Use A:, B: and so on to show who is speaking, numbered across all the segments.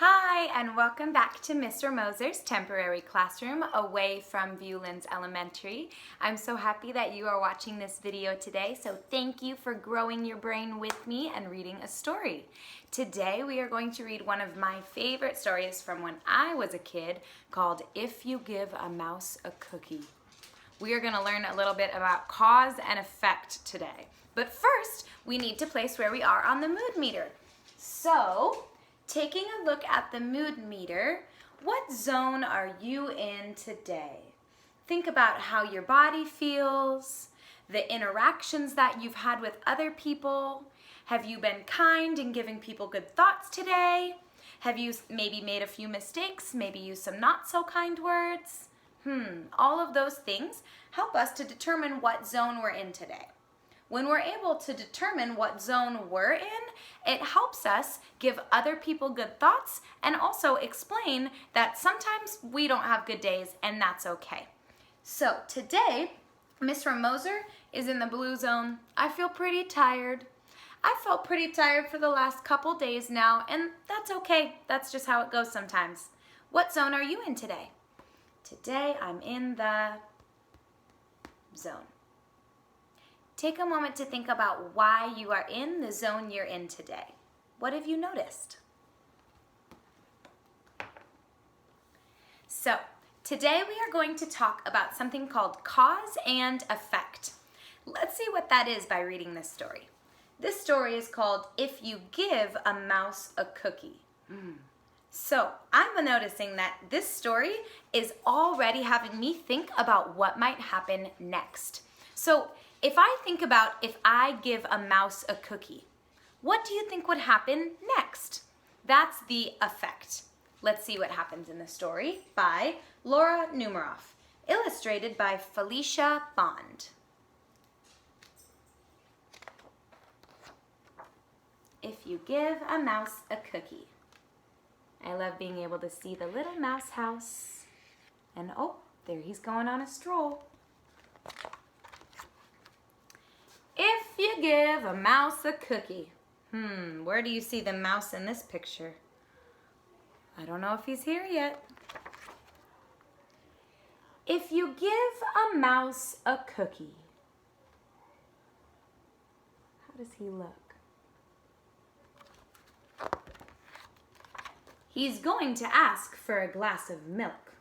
A: Hi, and welcome back to Mr. Moser's temporary classroom away from Viewlands Elementary. I'm so happy that you are watching this video today, so thank you for growing your brain with me and reading a story. Today we are going to read one of my favorite stories from when I was a kid called If You Give a Mouse a Cookie. We are going to learn a little bit about cause and effect today. But first, we need to place where we are on the mood meter. So, taking a look at the mood meter, what zone are you in today? Think about how your body feels, the interactions that you've had with other people. Have you been kind and giving people good thoughts today? Have you maybe made a few mistakes, maybe used some not so kind words? All of those things help us to determine what zone we're in today. When we're able to determine what zone we're in, it helps us give other people good thoughts and also explain that sometimes we don't have good days and that's okay. So today, Mr. Moser is in the blue zone. I feel pretty tired. I felt pretty tired for the last couple days now, and that's okay. That's just how it goes sometimes. What zone are you in today? Today, I'm in the zone. Take a moment to think about why you are in the zone you're in today. What have you noticed? So, today we are going to talk about something called cause and effect. Let's see what that is by reading this story. This story is called If You Give a Mouse a Cookie. So, I'm noticing that this story is already having me think about what might happen next. So, if I think about if I give a mouse a cookie, what do you think would happen next? That's the effect. Let's see what happens in the story by Laura Numeroff, illustrated by Felicia Bond. If you give a mouse a cookie. I love being able to see the little mouse house. And oh, there he's going on a stroll. If you give a mouse a cookie. Where do you see the mouse in this picture? I don't know if he's here yet. If you give a mouse a cookie. How does he look? He's going to ask for a glass of milk.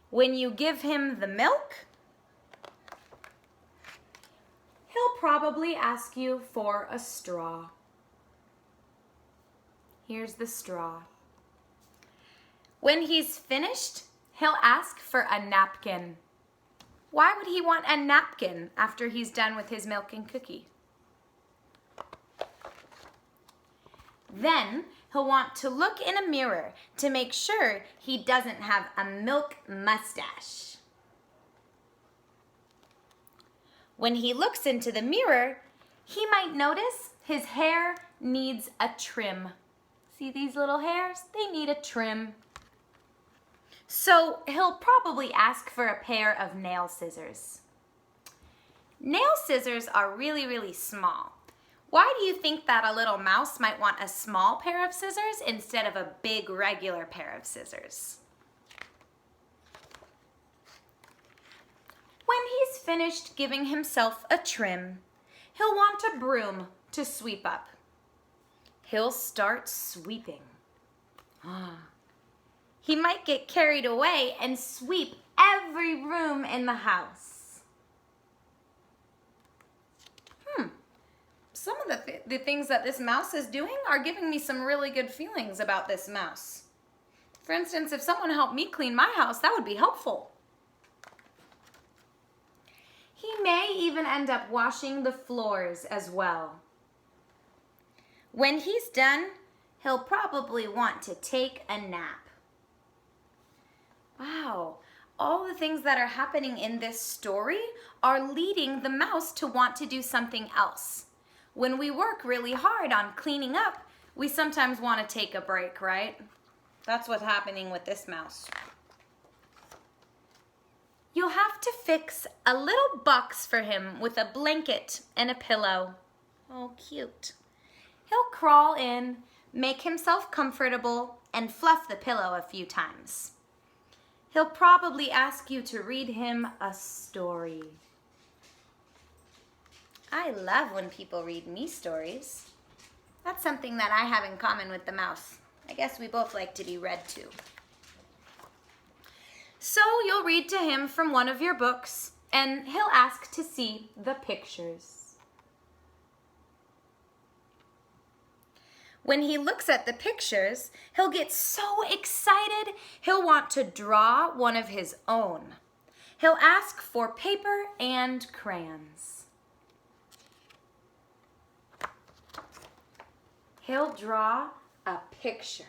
A: When you give him the milk, he'll probably ask you for a straw. Here's the straw. When he's finished, he'll ask for a napkin. Why would he want a napkin after he's done with his milk and cookie? Then he'll want to look in a mirror to make sure he doesn't have a milk mustache. When he looks into the mirror, he might notice his hair needs a trim. See these little hairs? They need a trim. So he'll probably ask for a pair of nail scissors. Nail scissors are really, really small. Why do you think that a little mouse might want a small pair of scissors instead of a big regular pair of scissors? When he's finished giving himself a trim, he'll want a broom to sweep up. He'll start sweeping. He might get carried away and sweep every room in the house. Some of the things that this mouse is doing are giving me some really good feelings about this mouse. For instance, if someone helped me clean my house, that would be helpful. He may even end up washing the floors as well. When he's done, he'll probably want to take a nap. Wow, all the things that are happening in this story are leading the mouse to want to do something else. When we work really hard on cleaning up, we sometimes want to take a break, right? That's what's happening with this mouse. You'll have to fix a little box for him with a blanket and a pillow. Oh, cute. He'll crawl in, make himself comfortable, and fluff the pillow a few times. He'll probably ask you to read him a story. I love when people read me stories. That's something that I have in common with the mouse. I guess we both like to be read to. So you'll read to him from one of your books, and he'll ask to see the pictures. When he looks at the pictures, he'll get so excited, he'll want to draw one of his own. He'll ask for paper and crayons. He'll draw a picture.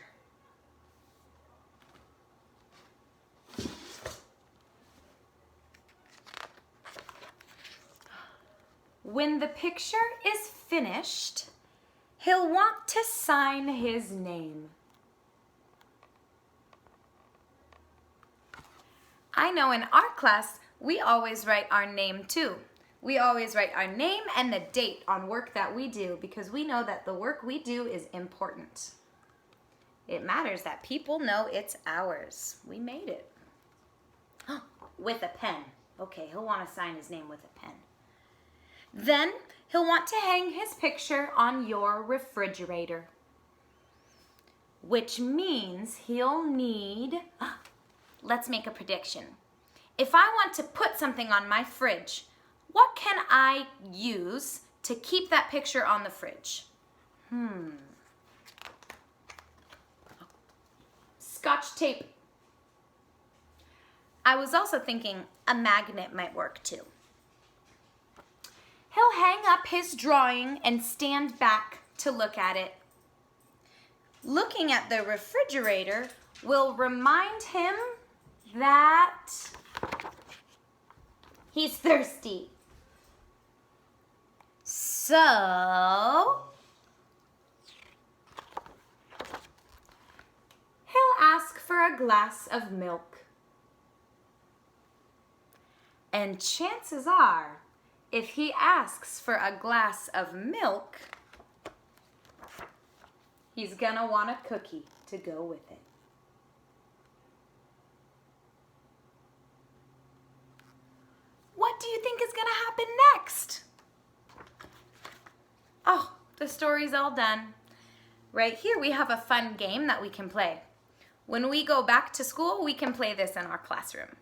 A: When the picture is finished, he'll want to sign his name. I know in our class, we always write our name too. We always write our name and the date on work that we do because we know that the work we do is important. It matters that people know it's ours. We made it. With a pen. Okay, he'll want to sign his name with a pen. Then he'll want to hang his picture on your refrigerator, which means he'll need, let's make a prediction. If I want to put something on my fridge, what can I use to keep that picture on the fridge? Scotch tape. I was also thinking a magnet might work too. He'll hang up his drawing and stand back to look at it. Looking at the refrigerator will remind him that he's thirsty. So, he'll ask for a glass of milk. And chances are, if he asks for a glass of milk, he's gonna want a cookie to go with it. What do you think is gonna happen next? Oh, the story's all done. Right here we have a fun game that we can play. When we go back to school, we can play this in our classroom.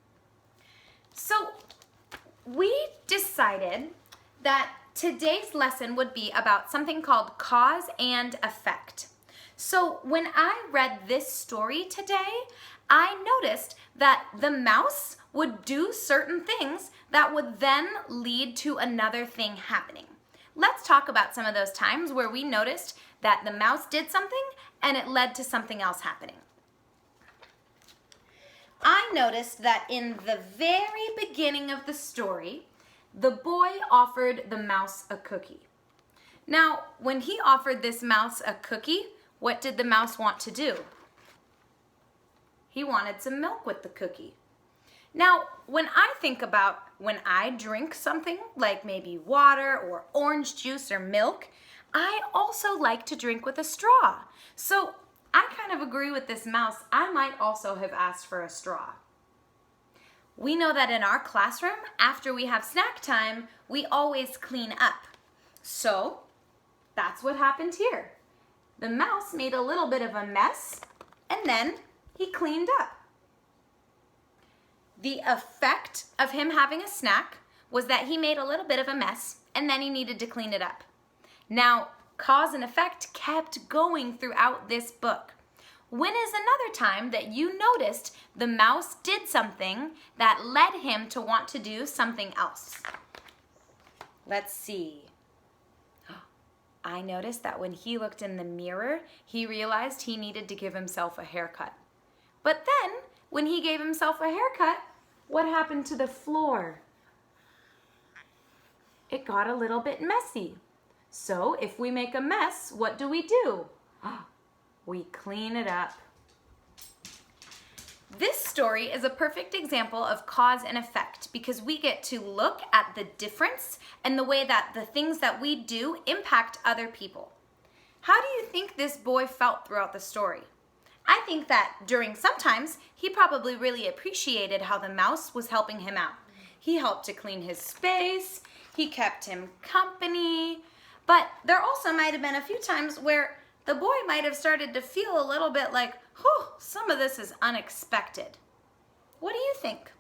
A: So, we decided that today's lesson would be about something called cause and effect. So when I read this story today, I noticed that the mouse would do certain things that would then lead to another thing happening. Let's talk about some of those times where we noticed that the mouse did something and it led to something else happening. I noticed that in the very beginning of the story, the boy offered the mouse a cookie. Now, when he offered this mouse a cookie, what did the mouse want to do? He wanted some milk with the cookie. Now, when I think about when I drink something like maybe water or orange juice or milk, I also like to drink with a straw. So I kind of agree with this mouse. I might also have asked for a straw. We know that in our classroom, after we have snack time, we always clean up. So that's what happened here. The mouse made a little bit of a mess, and then he cleaned up. The effect of him having a snack was that he made a little bit of a mess, and then he needed to clean it up. Now, cause and effect kept going throughout this book. When is another time that you noticed the mouse did something that led him to want to do something else? Let's see. I noticed that when he looked in the mirror, he realized he needed to give himself a haircut. But then, when he gave himself a haircut, what happened to the floor? It got a little bit messy. So if we make a mess, what do? We clean it up. This story is a perfect example of cause and effect because we get to look at the difference and the way that the things that we do impact other people. How do you think this boy felt throughout the story? I think that during some times, he probably really appreciated how the mouse was helping him out. He helped to clean his space, he kept him company, but there also might have been a few times where the boy might have started to feel a little bit like, whew, some of this is unexpected. What do you think?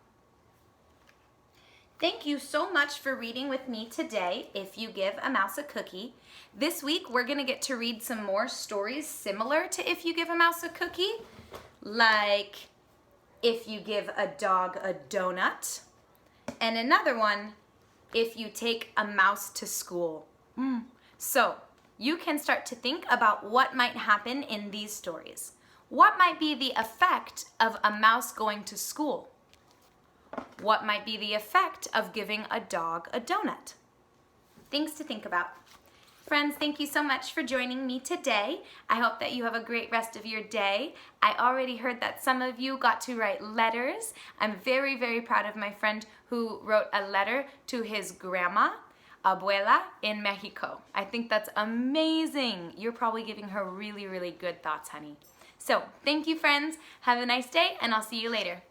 A: Thank you so much for reading with me today, If You Give a Mouse a Cookie. This week, we're gonna get to read some more stories similar to If You Give a Mouse a Cookie, like If You Give a Dog a Donut, and another one, If You Take a Mouse to School. So, you can start to think about what might happen in these stories. What might be the effect of a mouse going to school? What might be the effect of giving a dog a donut? Things to think about. Friends, thank you so much for joining me today. I hope that you have a great rest of your day. I already heard that some of you got to write letters. I'm very, very proud of my friend who wrote a letter to his grandma, abuela, in Mexico. I think that's amazing. You're probably giving her really, really good thoughts, honey. So, thank you, friends. Have a nice day, and I'll see you later.